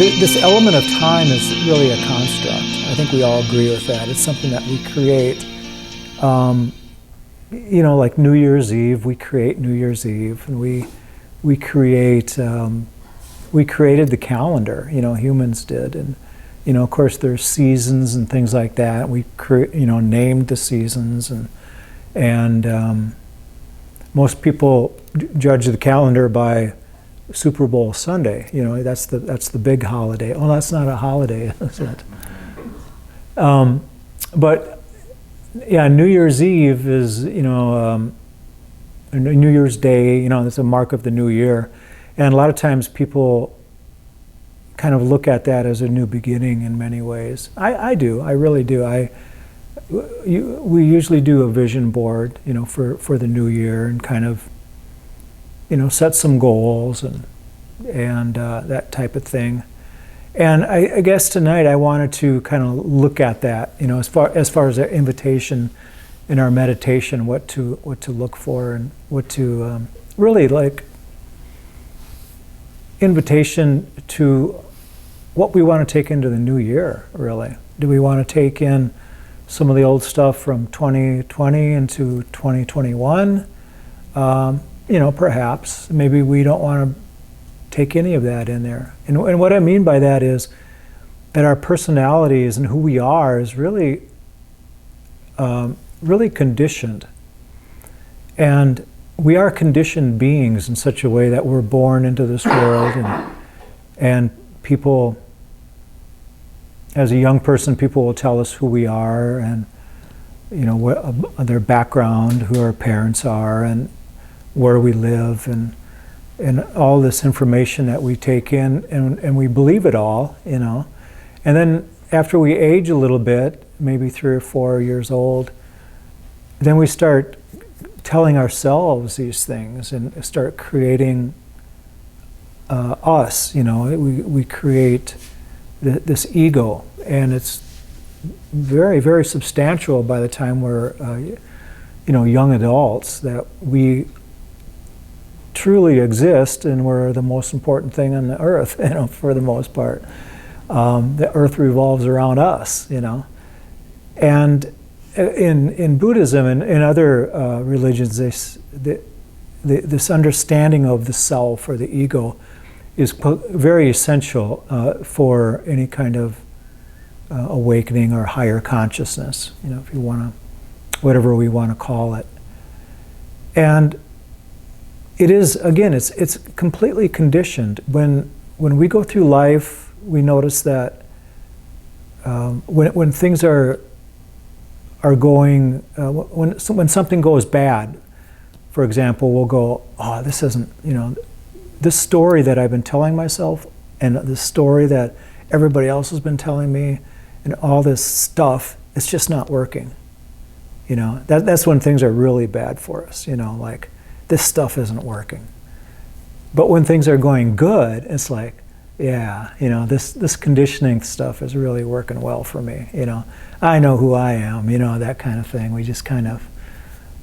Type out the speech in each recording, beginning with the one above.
this element of time is really a construct. I think we all agree with that. It's something that we create. Like New Year's Eve, we create New Year's Eve, and we create. We created the calendar. Humans did, and of course, there's seasons and things like that. We named the seasons, and most people judge the calendar by Super Bowl Sunday. That's the big holiday. Oh, that's not a holiday, is it? But yeah, New Year's Eve is New Year's Day. It's a mark of the new year, and a lot of times people kind of look at that as a new beginning in many ways. I do. I really do. We usually do a vision board, for the new year, and kind of, set some goals and that type of thing. And I guess tonight I wanted to kind of look at that, as far as our invitation in our meditation, what to look for, and what to really like invitation to what we want to take into the new year. Really, do we want to take in some of the old stuff from 2020 into 2021? Perhaps maybe we don't want to take any of that in there. And what I mean by that is that our personalities and who we are is really, really conditioned. And we are conditioned beings in such a way that we're born into this world, and people, as a young person, people will tell us who we are, and what their background, who our parents are, and where we live, and all this information that we take in, and we believe it all, And then after we age a little bit, maybe 3 or 4 years old, then we start telling ourselves these things and start creating us. We create this ego, and it's very, very substantial by the time we're young adults, that we truly exist, and we're the most important thing on the earth, for the most part. The earth revolves around us, And in Buddhism and in other religions, this understanding of the self or the ego is very essential for any kind of awakening or higher consciousness, if you want to, whatever we want to call it. And it is, again, it's completely conditioned. When we go through life, we notice that when things are going, when something goes bad, for example, we'll go, oh, this isn't, this story that I've been telling myself, and this story that everybody else has been telling me, and all this stuff, it's just not working. That's when things are really bad for us, like, this stuff isn't working. But when things are going good, it's like, yeah, this conditioning stuff is really working well for me. I know who I am, that kind of thing. We just kind of,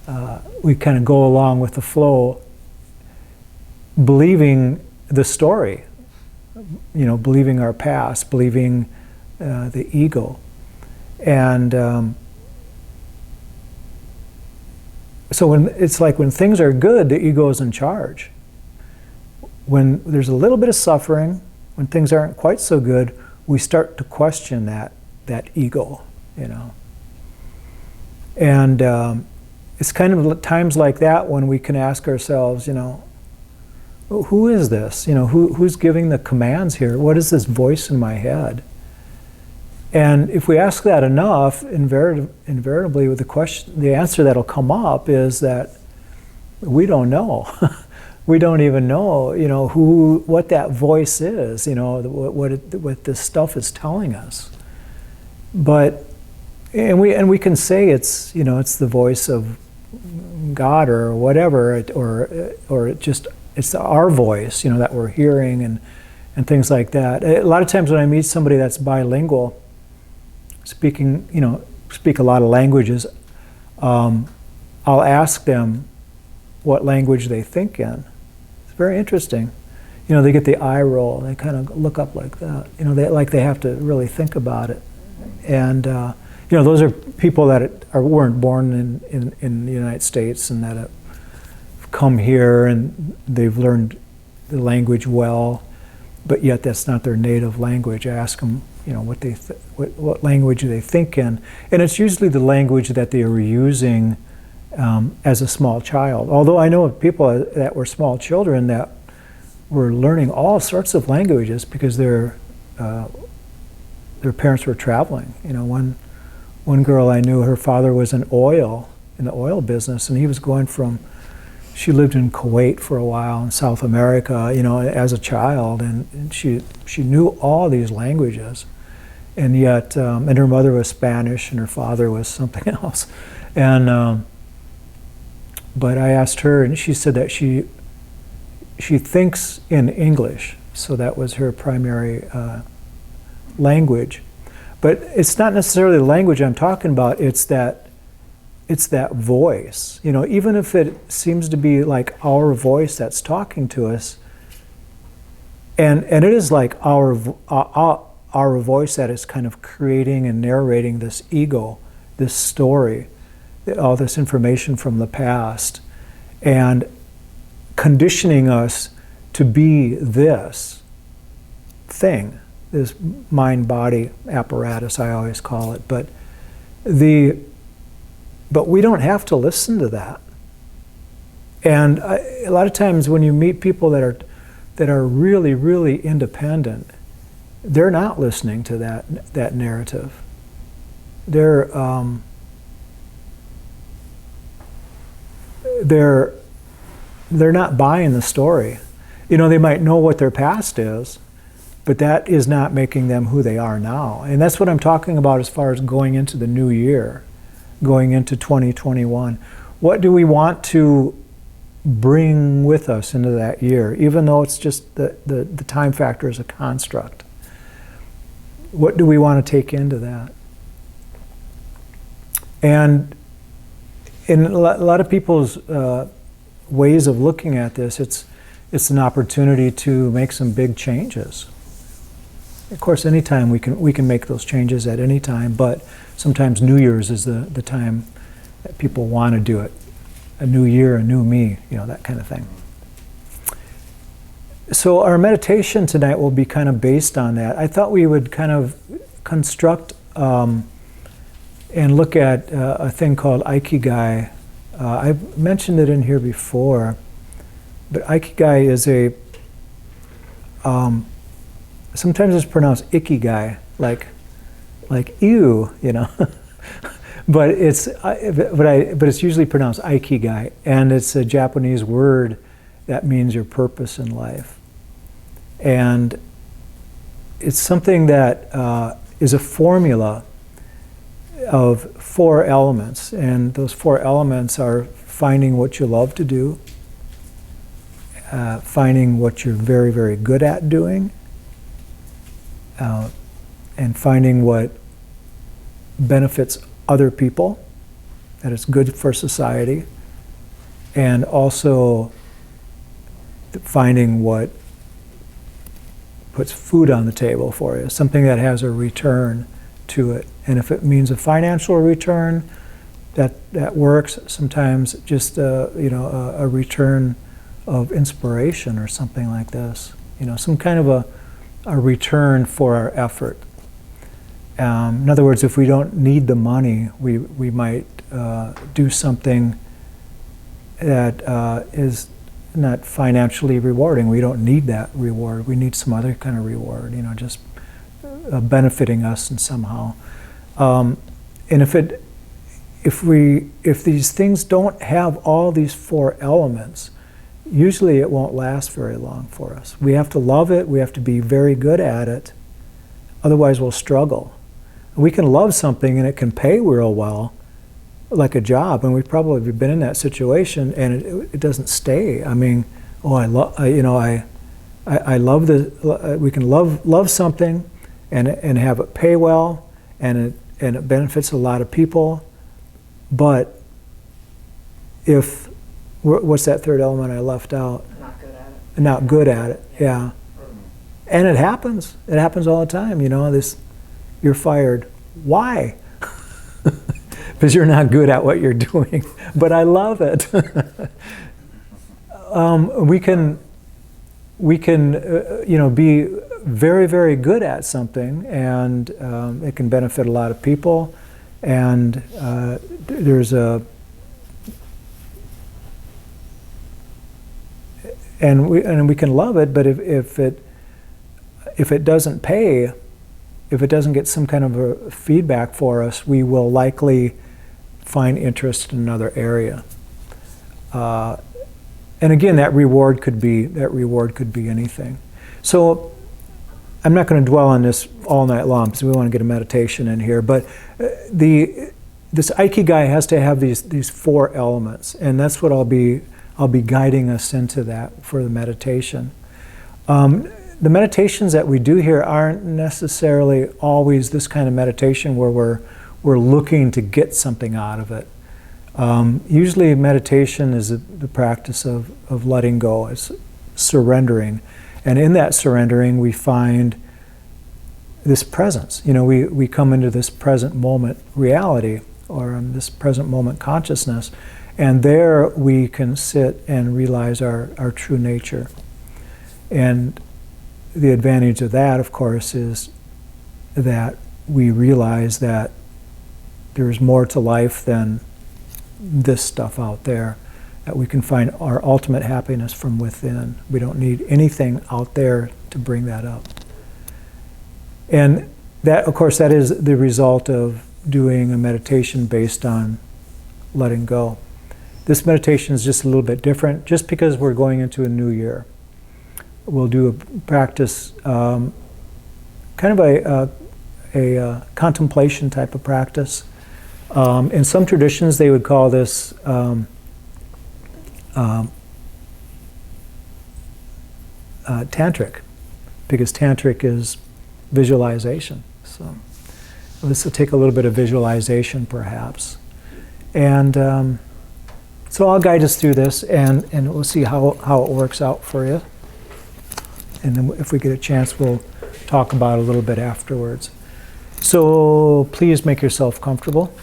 go along with the flow, believing the story, believing our past, believing the ego. And so when things are good, the ego is in charge. When there's a little bit of suffering, when things aren't quite so good, we start to question that ego, And it's kind of times like that when we can ask ourselves, who is this? Who's giving the commands here? What is this voice in my head? And if we ask that enough, invariably, with the answer that'll come up is that we don't know. We don't even know, what that voice is, what this stuff is telling us. But we can say it's the voice of God or whatever, or it's our voice, that we're hearing, and things like that. A lot of times when I meet somebody that's bilingual, speak a lot of languages, I'll ask them what language they think in. It's very interesting. they get the eye roll. They kind of look up like that. They have to really think about it. And those are people that weren't born in the United States and that have come here and they've learned the language well, but yet that's not their native language. I ask them, what language they think in, and it's usually the language that they were using as a small child. Although I know of people that were small children that were learning all sorts of languages because their parents were traveling. One girl I knew, her father was in the oil business, and he was going from. She lived in Kuwait for a while in South America, as a child, and she knew all these languages, and yet, and her mother was Spanish and her father was something else, and but I asked her, and she said that she thinks in English, so that was her primary language, but it's not necessarily the language I'm talking about. It's that voice, even if it seems to be like our voice that's talking to us, and it is like our voice that is kind of creating and narrating this ego, this story, all this information from the past, and conditioning us to be this thing, this mind-body apparatus, I always call it, but we don't have to listen to that. And a lot of times when you meet people that are really, really independent, they're not listening to that narrative. They're not buying the story. They might know what their past is, but that is not making them who they are now. And that's what I'm talking about as far as going into the new year. Going into 2021. What do we want to bring with us into that year, even though it's just the time factor is a construct? What do we want to take into that? And in a lot of people's ways of looking at this, it's an opportunity to make some big changes. Of course, anytime we can make those changes at any time, but sometimes New Year's is the time that people want to do it. A new year, a new me, that kind of thing. So our meditation tonight will be kind of based on that. I thought we would kind of construct and look at a thing called Ikigai. I've mentioned it in here before, but Ikigai is sometimes it's pronounced Ikigai, like ew, but it's usually pronounced Ikigai, and it's a Japanese word that means your purpose in life, and it's something that is a formula of 4 elements, and those 4 elements are finding what you love to do, finding what you're very, very good at doing, and finding what benefits other people, that is good for society, and also finding what puts food on the table for you, something that has a return to it. And if it means a financial return, that works. Sometimes just a return of inspiration or something like this. Some kind of a return for our effort. In other words, if we don't need the money, we might do something that is not financially rewarding. We don't need that reward. We need some other kind of reward, just benefiting us in somehow. And if these things don't have all these 4 elements, usually it won't last very long for us. We have to love it. We have to be very good at it. Otherwise, we'll struggle. We can love something and it can pay real well, like a job, and we've probably been in that situation, and it doesn't stay. I mean, I love the. We can love something, and have it pay well, and it benefits a lot of people, but if what's that 3rd element I left out? Not good at it. not good at it. Yeah. And it happens. It happens all the time. You know, you're fired. Why? Because you're not good at what you're doing. But I love it. we can be very, very good at something, and it can benefit a lot of people. And there's and we can love it, but if it doesn't pay, if it doesn't get some kind of a feedback for us, we will likely find interest in another area. And again, that reward could be anything. So I'm not going to dwell on this all night long because we want to get a meditation in here. But this Ikigai has to have these 4 elements, and that's what I'll be guiding us into that for the meditation. The meditations that we do here aren't necessarily always this kind of meditation where we're looking to get something out of it. Usually meditation is the practice of letting go, it's surrendering. And in that surrendering we find this presence. You know, we come into this present moment reality, or this present moment consciousness, and there we can sit and realize our true nature. And the advantage of that, of course, is that we realize that there's more to life than this stuff out there, that we can find our ultimate happiness from within. We don't need anything out there to bring that up. And that, of course, that is the result of doing a meditation based on letting go. This meditation is just a little bit different, just because we're going into a new year. We'll do a practice, kind of a contemplation type of practice. In some traditions, they would call this tantric, because tantric is visualization. So this will take a little bit of visualization, perhaps. And so I'll guide us through this, and we'll see how it works out for you. And then if we get a chance, we'll talk about it a little bit afterwards. So please make yourself comfortable.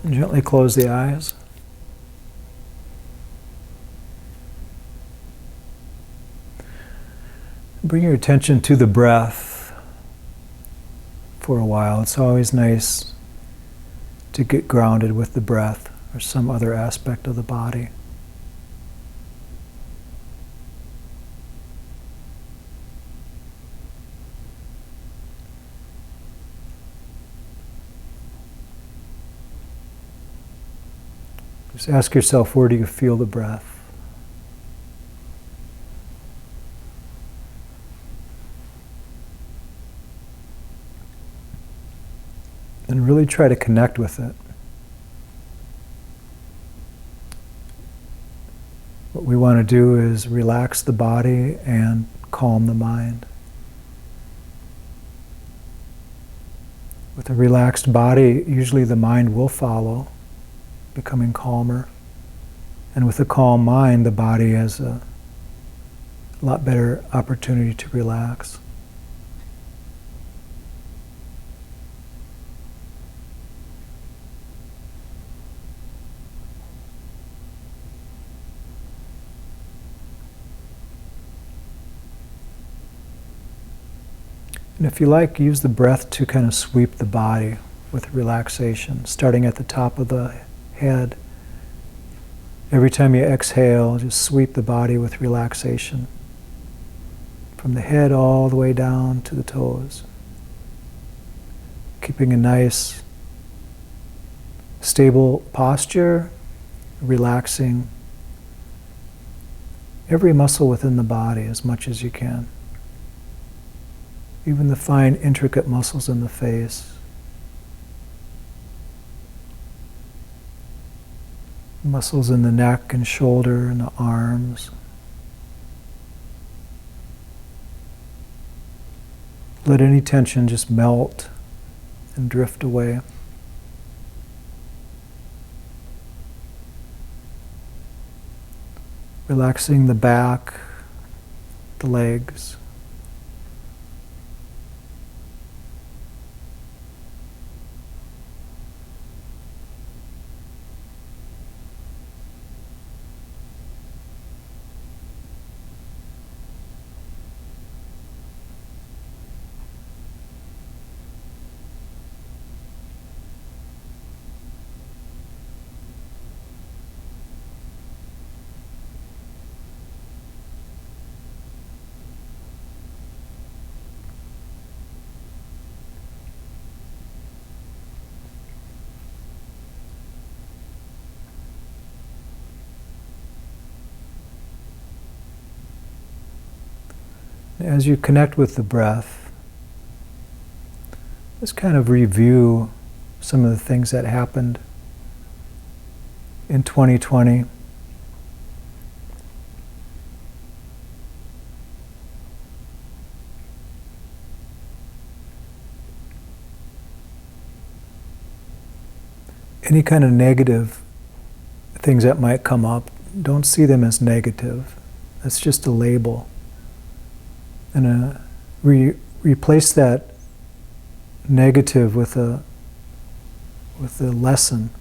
Gently close the eyes. Bring your attention to the breath for a while. It's always nice to get grounded with the breath or some other aspect of the body. Just ask yourself, where do you feel the breath? And really try to connect with it. What we want to do is relax the body and calm the mind. With a relaxed body, usually the mind will follow, becoming calmer. And with a calm mind, the body has a lot better opportunity to relax. And if you like, use the breath to kind of sweep the body with relaxation, starting at the top of the head. Every time you exhale, just sweep the body with relaxation, from the head all the way down to the toes. Keeping a nice, stable posture, relaxing every muscle within the body as much as you can. even the fine, intricate muscles in the face. Muscles in the neck and shoulder and the arms. Let any tension just melt and drift away. Relaxing the back, the legs. As you connect with the breath, just kind of review some of the things that happened in 2020. Any kind of negative things that might come up, don't see them as negative. That's just a label. And replace that negative with a lesson,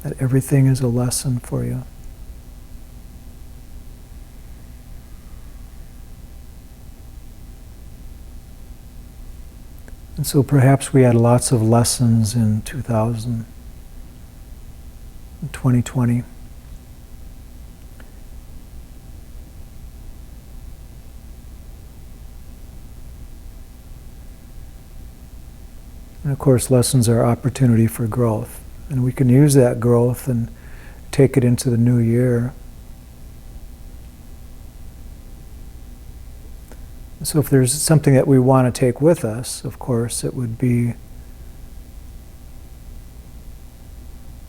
that everything is a lesson for you. And so perhaps we had lots of lessons in 2020. And of course, lessons are opportunity for growth. And we can use that growth and take it into the new year. So if there's something that we want to take with us, of course, it would be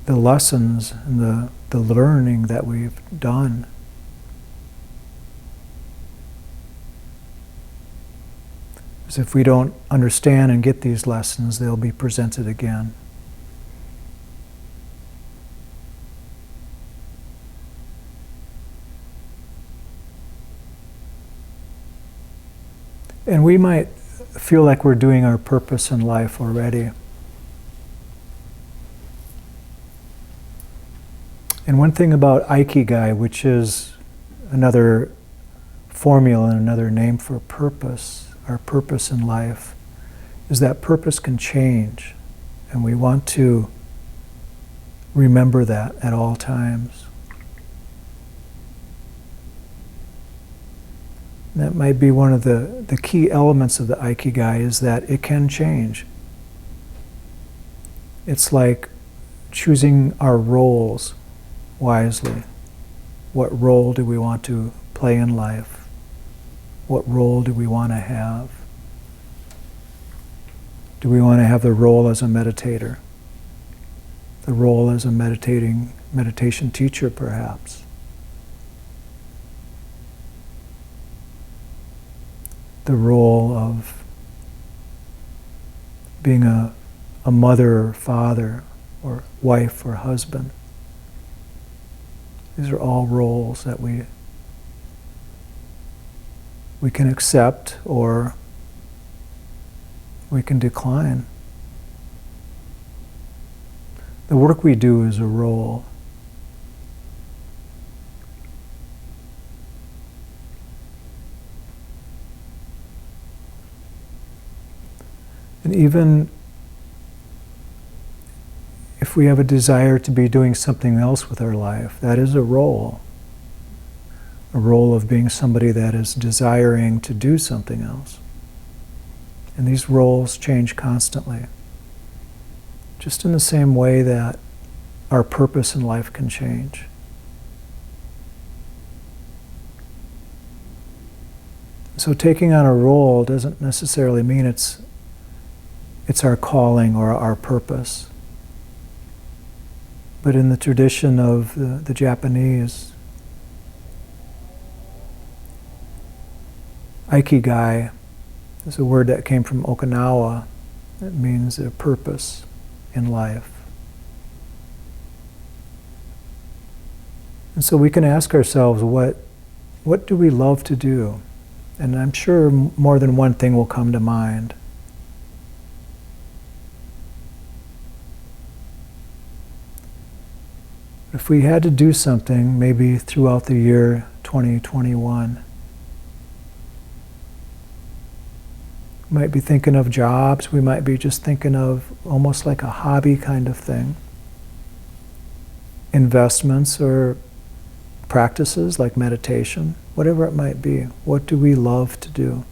the lessons and the learning that we've done. Because if we don't understand and get these lessons, they'll be presented again. And we might feel like we're doing our purpose in life already. And one thing about Ikigai, which is another formula and another name for purpose, our purpose in life, is that purpose can change. And we want to remember that at all times. That might be one of the key elements of the Ikigai, is that it can change. It's like choosing our roles wisely. What role do we want to play in life? What role do we want to have? Do we want to have the role as a meditator? The role as a meditation teacher, perhaps? The role of being a mother or father or wife or husband. These are all roles that we can accept or we can decline. The work we do is a role. And even if we have a desire to be doing something else with our life, that is a role. A role of being somebody that is desiring to do something else. And these roles change constantly. Just in the same way that our purpose in life can change. So taking on a role doesn't necessarily mean it's our calling or our purpose. But in the tradition of the Japanese, Ikigai is a word that came from Okinawa. It means a purpose in life. And so we can ask ourselves, what do we love to do? And I'm sure more than one thing will come to mind. If we had to do something, maybe throughout the year 2021, we might be thinking of jobs, we might be just thinking of almost like a hobby kind of thing. Investments or practices like meditation, whatever it might be. What do we love to do?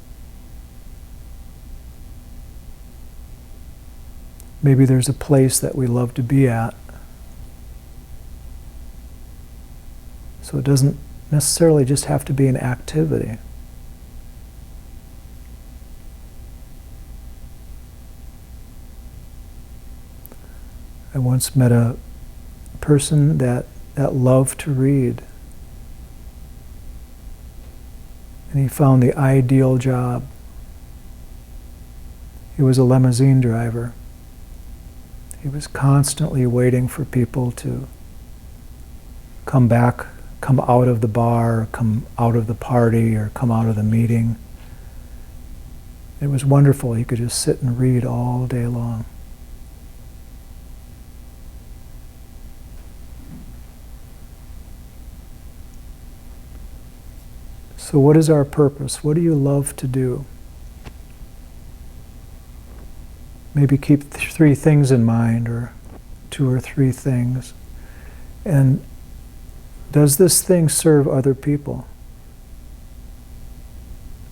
Maybe there's a place that we love to be at. So it doesn't necessarily just have to be an activity. I once met a person that loved to read. And he found the ideal job. He was a limousine driver. He was constantly waiting for people to come back, come out of the bar, come out of the party, or come out of the meeting. It was wonderful. He could just sit and read all day long. So what is our purpose? What do you love to do? Maybe keep 3 things in mind, or 2 or 3 things. And does this thing serve other people?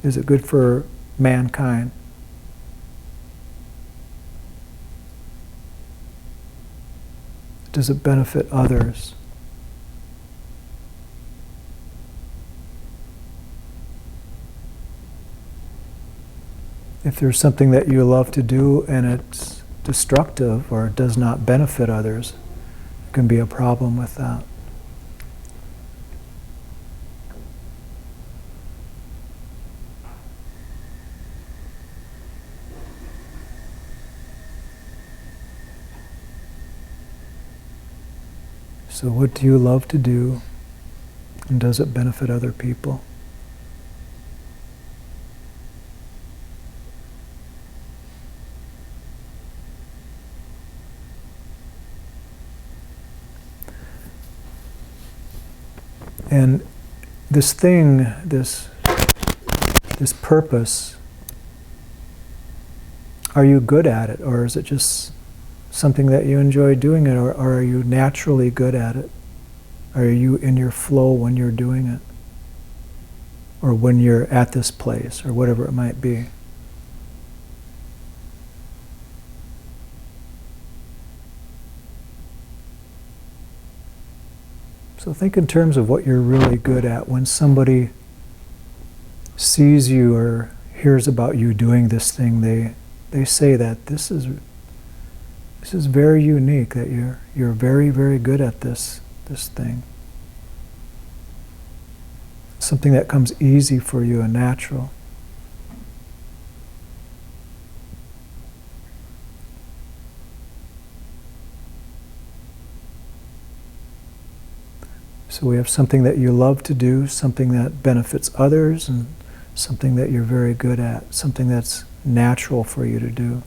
Is it good for mankind? Does it benefit others? If there's something that you love to do and it's destructive or does not benefit others, there can be a problem with that. So what do you love to do, and does it benefit other people? And this thing, this purpose, are you good at it, or is it just something that you enjoy doing it, or are you naturally good at it? Are you in your flow when you're doing it? Or when you're at this place, or whatever it might be? So think in terms of what you're really good at. When somebody sees you or hears about you doing this thing, they say that this is very unique, that you're very, very good at this thing. Something that comes easy for you and natural. So we have something that you love to do, something that benefits others, and something that you're very good at, something that's natural for you to do.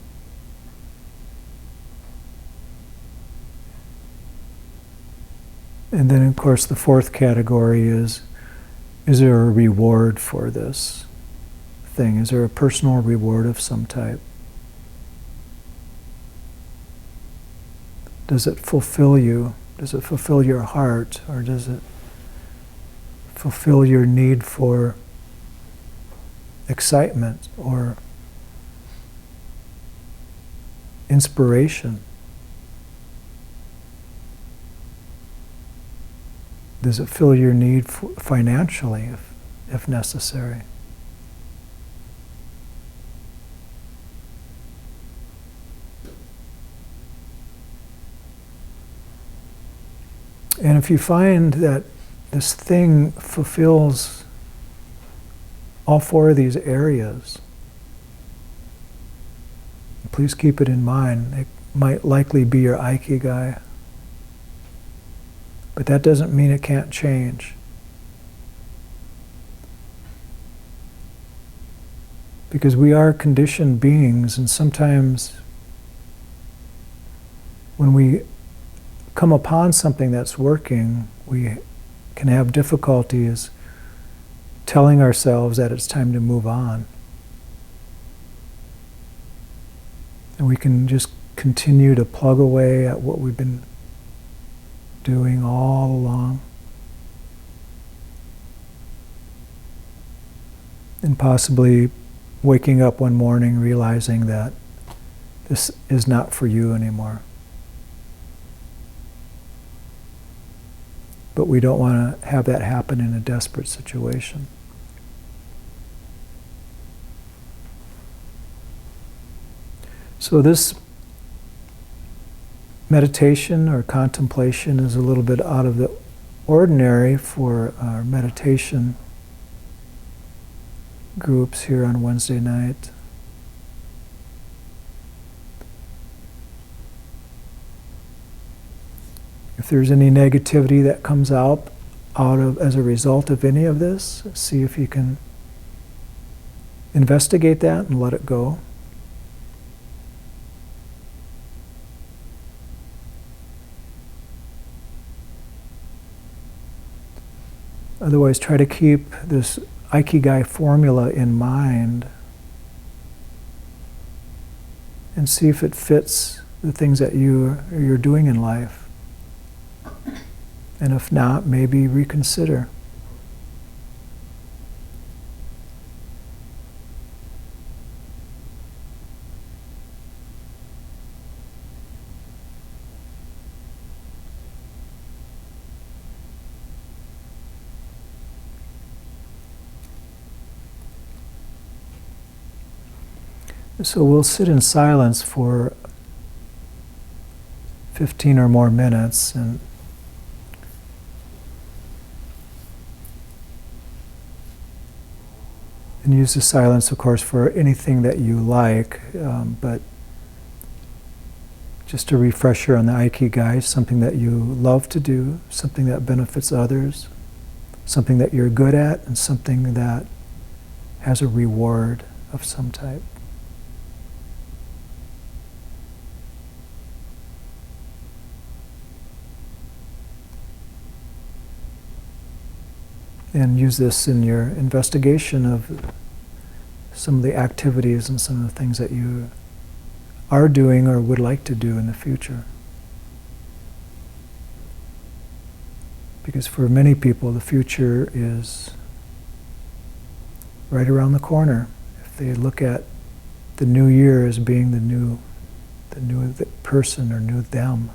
And then, of course, the 4th category is there a reward for this thing? Is there a personal reward of some type? Does it fulfill you? Does it fulfill your heart, or does it fulfill your need for excitement or inspiration? Does it fill your need financially, if necessary? And if you find that this thing fulfills all four of these areas, please keep it in mind. It might likely be your Ikigai. But that doesn't mean it can't change. Because we are conditioned beings, and sometimes when we come upon something that's working, we can have difficulties telling ourselves that it's time to move on. And we can just continue to plug away at what we've been doing all along. And possibly waking up one morning realizing that this is not for you anymore. But we don't want to have that happen in a desperate situation. So this meditation or contemplation is a little bit out of the ordinary for our meditation groups here on Wednesday night. If there's any negativity that comes out of as a result of any of this, see if you can investigate that and let it go. Otherwise, try to keep this Ikigai formula in mind and see if it fits the things that you're doing in life. And if not, maybe reconsider. So we'll sit in silence for 15 or more minutes and use the silence, of course, for anything that you like, but just a refresher on the Ikigai, something that you love to do, something that benefits others, something that you're good at, and something that has a reward of some type. And use this in your investigation of some of the activities and some of the things that you are doing or would like to do in the future. Because for many people, the future is right around the corner. If they look at the new year as being the new person or new them.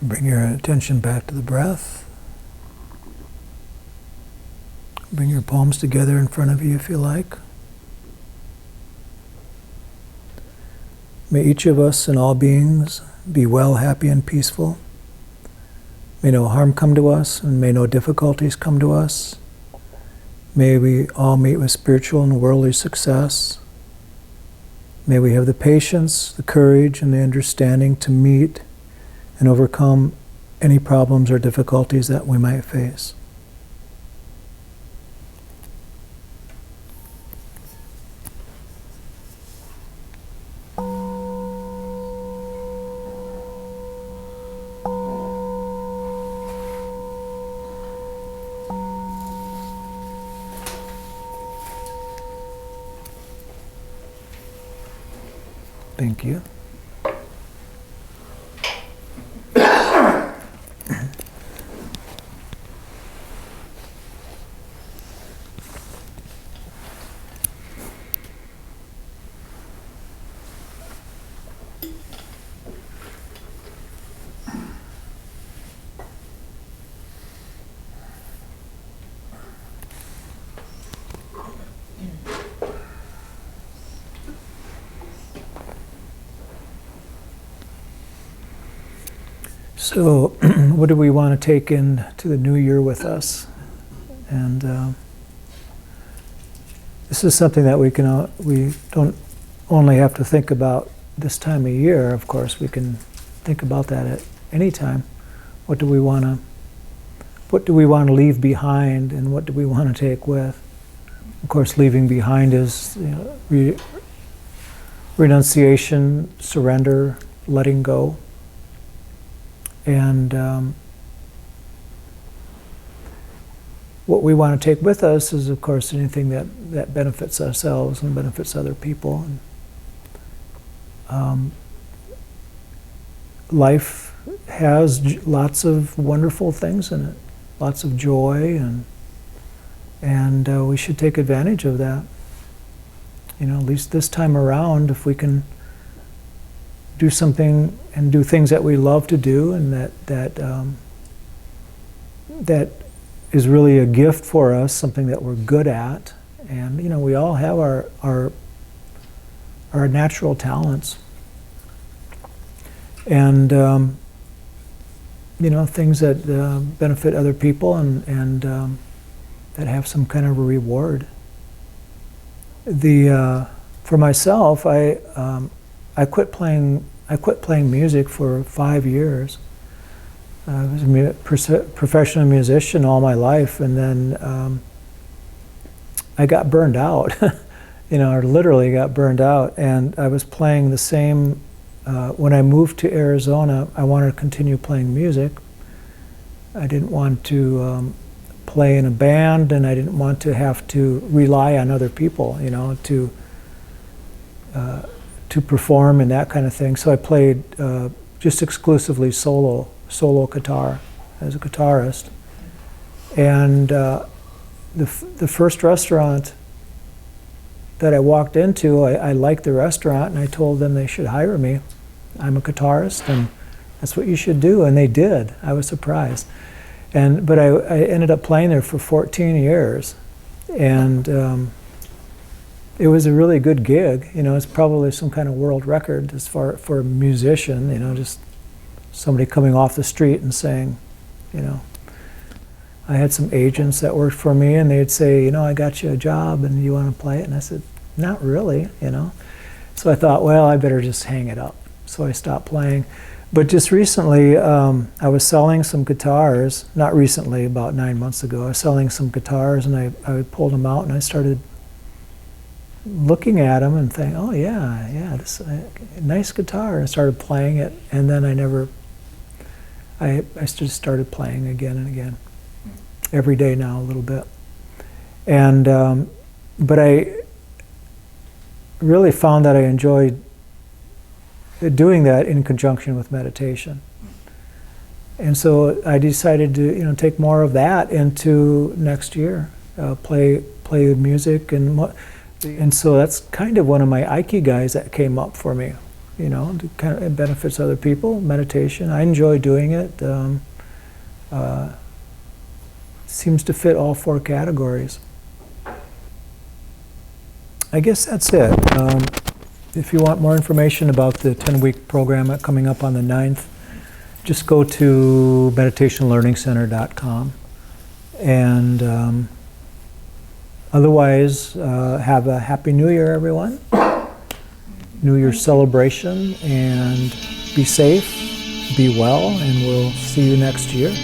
Bring your attention back to the breath. Bring your palms together in front of you if you like. May each of us and all beings be well, happy, and peaceful. May no harm come to us, and may no difficulties come to us. May we all meet with spiritual and worldly success. May we have the patience, the courage, and the understanding to meet and overcome any problems or difficulties that we might face. Thank you. So, what do we want to take into the new year with us? And this is something that we don't only have to think about this time of year. Of course, we can think about that at any time. What do we want to leave behind, and what do we want to take with? Of course, leaving behind is renunciation, surrender, letting go. And what we want to take with us is, of course, anything that benefits ourselves and benefits other people. And, life has lots of wonderful things in it, lots of joy, and we should take advantage of that. You know, at least this time around, if we can do something and do things that we love to do, and that is really a gift for us, something that we're good at. And you know, we all have our natural talents, and you know, things that benefit other people and that have some kind of a reward. For myself, I quit playing music for 5 years. I was a professional musician all my life, and then I got burned out. You know, I literally got burned out, and I was playing the same. When I moved to Arizona, I wanted to continue playing music. I didn't want to play in a band, and I didn't want to have to rely on other people, you know, to perform and that kind of thing. So I played just exclusively solo guitar as a guitarist. And the first restaurant that I walked into, I liked the restaurant, and I told them they should hire me. I'm a guitarist, and that's what you should do. And they did. I was surprised. But I ended up playing there for 14 years. And it was a really good gig. You know, it's probably some kind of world record as far for a musician, you know, just somebody coming off the street and saying, you know. I had some agents that worked for me, and they'd say, you know, I got you a job and you want to play it? And I said, not really, you know. So I thought, well, I better just hang it up. So I stopped playing. But just recently, I was selling some guitars, not recently, about 9 months ago. I was selling some guitars, and I pulled them out, and I started looking at them and thinking, oh yeah, this nice guitar. And I started playing it, and then I just started playing again and again. Every day now, a little bit. And but I really found that I enjoyed doing that in conjunction with meditation. And so I decided to, you know, take more of that into next year, play music, and so that's kind of one of my Ikigais that came up for me. it benefits other people. Meditation, I enjoy doing it. Seems to fit all 4 categories. I guess that's it. If you want more information about the 10-week program coming up on the 9th, just go to meditationlearningcenter.com. And otherwise, have a Happy New Year, everyone. New Year's celebration, and be safe, be well, and we'll see you next year.